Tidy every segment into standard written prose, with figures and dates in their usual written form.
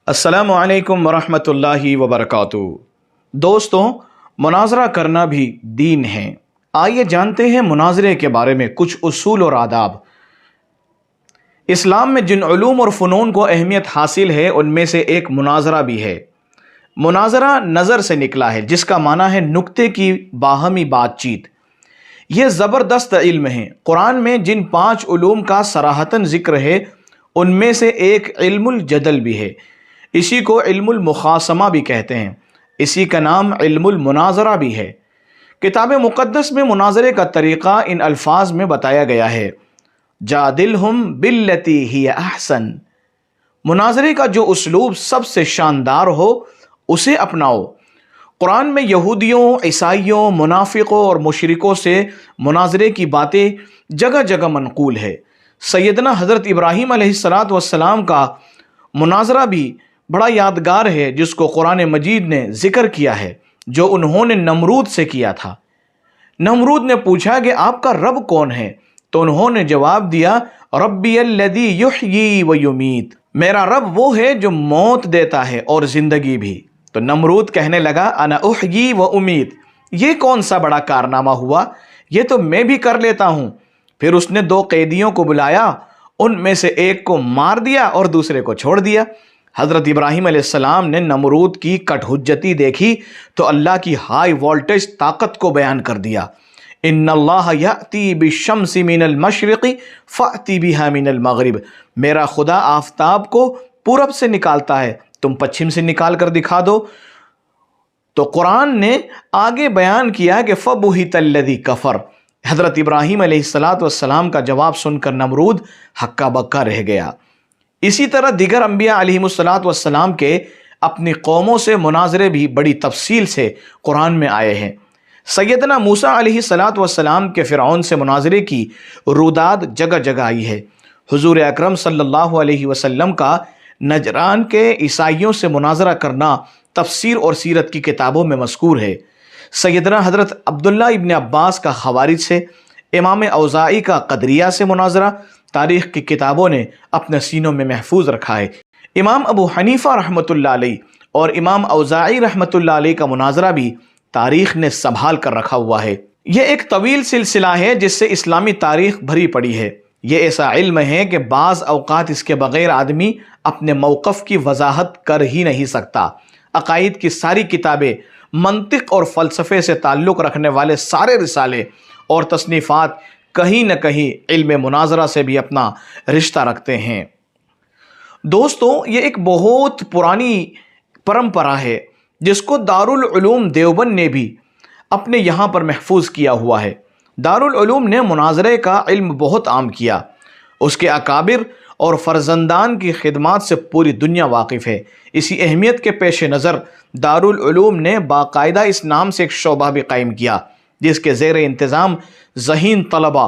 السلام علیکم ورحمۃ اللہ وبرکاتہ۔ دوستوں، مناظرہ کرنا بھی دین ہے۔ آئیے جانتے ہیں مناظرے کے بارے میں کچھ اصول اور آداب۔ اسلام میں جن علوم اور فنون کو اہمیت حاصل ہے ان میں سے ایک مناظرہ بھی ہے۔ مناظرہ نظر سے نکلا ہے، جس کا معنی ہے نکتے کی باہمی بات چیت۔ یہ زبردست علم ہے۔ قرآن میں جن 5 علوم کا صراحتاً ذکر ہے ان میں سے ایک علم الجدل بھی ہے۔ اسی کو علم المخاصمہ بھی کہتے ہیں۔ اسی کا نام علم المناظرہ بھی ہے۔ کتاب مقدس میں مناظرے کا طریقہ ان الفاظ میں بتایا گیا ہے: جادلہم باللتی ہی احسن۔ مناظرے کا جو اسلوب سب سے شاندار ہو اسے اپناؤ۔ قرآن میں یہودیوں، عیسائیوں، منافقوں اور مشرکوں سے مناظرے کی باتیں جگہ جگہ منقول ہے۔ سیدنا حضرت ابراہیم علیہ السلام کا مناظرہ بھی بڑا یادگار ہے، جس کو قرآن مجید نے ذکر کیا ہے، جو انہوں نے نمرود سے کیا تھا۔ نمرود نے پوچھا کہ آپ کا رب کون ہے؟ تو انہوں نے جواب دیا، ربی الذی یحیی و یمیت، میرا رب وہ ہے جو موت دیتا ہے اور زندگی بھی۔ تو نمرود کہنے لگا، انا احیی و امیت، یہ کون سا بڑا کارنامہ ہوا، یہ تو میں بھی کر لیتا ہوں۔ پھر اس نے 2 قیدیوں کو بلایا، ان میں سے ایک کو مار دیا اور دوسرے کو چھوڑ دیا۔ حضرت ابراہیم علیہ السلام نے نمرود کی کٹ حجتی دیکھی تو اللہ کی ہائی وولٹیج طاقت کو بیان کر دیا: ان اللہ یأتی بالشمس من المشرق فأتی بها من المغرب، میرا خدا آفتاب کو پورب سے نکالتا ہے، تم پچھم سے نکال کر دکھا دو۔ تو قرآن نے آگے بیان کیا کہ فبہت الذی کفر۔ حضرت ابراہیم علیہ السلام کا جواب سن کر نمرود ہکا بکا رہ گیا۔ اسی طرح دیگر انبیاء علیہ السلام کے اپنی قوموں سے مناظرے بھی بڑی تفصیل سے قرآن میں آئے ہیں۔ سیدنا موسیٰ علیہ السلام کے فرعون سے مناظرے کی روداد جگہ جگہ آئی ہے۔ حضور اکرم صلی اللہ علیہ وسلم کا نجران کے عیسائیوں سے مناظرہ کرنا تفسیر اور سیرت کی کتابوں میں مذکور ہے۔ سیدنا حضرت عبداللہ ابن عباس کا خوارج سے، امام اوزاعی کا قدریہ سے مناظرہ تاریخ کی کتابوں نے اپنے سینوں میں محفوظ رکھا ہے۔ امام ابو حنیفہ رحمۃ اللہ علیہ اور امام اوزاعی رحمۃ اللہ علیہ کا مناظرہ بھی تاریخ نے سنبھال کر رکھا ہوا ہے۔ یہ ایک طویل سلسلہ ہے جس سے اسلامی تاریخ بھری پڑی ہے۔ یہ ایسا علم ہے کہ بعض اوقات اس کے بغیر آدمی اپنے موقف کی وضاحت کر ہی نہیں سکتا۔ عقائد کی ساری کتابیں، منطق اور فلسفے سے تعلق رکھنے والے سارے رسالے اور تصنیفات کہیں نہ کہیں علم مناظرہ سے بھی اپنا رشتہ رکھتے ہیں۔ دوستوں، یہ ایک بہت پرانی پرمپرا ہے جس کو دارالعلوم دیوبند نے بھی اپنے یہاں پر محفوظ کیا ہوا ہے۔ دارالعلوم نے مناظرے کا علم بہت عام کیا۔ اس کے اکابر اور فرزندان کی خدمات سے پوری دنیا واقف ہے۔ اسی اہمیت کے پیش نظر دارالعلوم نے باقاعدہ اس نام سے ایک شعبہ بھی قائم کیا، جس کے زیر انتظام ذہین طلباء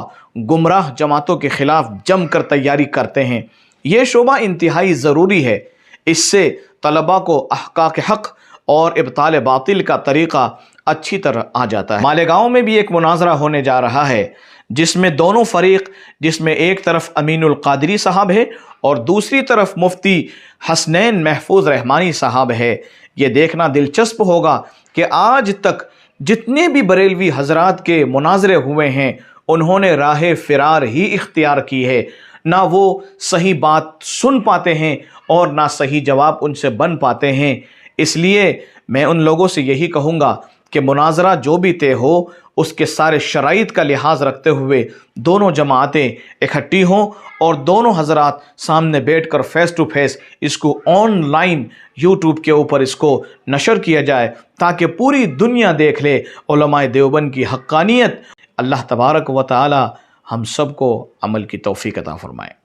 گمراہ جماعتوں کے خلاف جم کر تیاری کرتے ہیں۔ یہ شعبہ انتہائی ضروری ہے۔ اس سے طلباء کو احقاق حق اور ابطال باطل کا طریقہ اچھی طرح آ جاتا ہے۔ مالیگاؤں میں بھی ایک مناظرہ ہونے جا رہا ہے، جس میں دونوں فریق، جس میں ایک طرف امین القادری صاحب ہے اور دوسری طرف مفتی حسنین محفوظ رحمانی صاحب ہے۔ یہ دیکھنا دلچسپ ہوگا کہ آج تک جتنے بھی بریلوی حضرات کے مناظرے ہوئے ہیں، انہوں نے راہ فرار ہی اختیار کی ہے۔ نہ وہ صحیح بات سن پاتے ہیں اور نہ صحیح جواب ان سے بن پاتے ہیں۔ اس لیے میں ان لوگوں سے یہی کہوں گا کہ مناظرہ جو بھی طے ہو، اس کے سارے شرائط کا لحاظ رکھتے ہوئے دونوں جماعتیں اکٹھی ہوں اور دونوں حضرات سامنے بیٹھ کر فیس ٹو فیس اس کو آن لائن یوٹیوب کے اوپر اس کو نشر کیا جائے، تاکہ پوری دنیا دیکھ لے علماء دیوبند کی حقانیت۔ اللہ تبارک و تعالی ہم سب کو عمل کی توفیق عطا فرمائے۔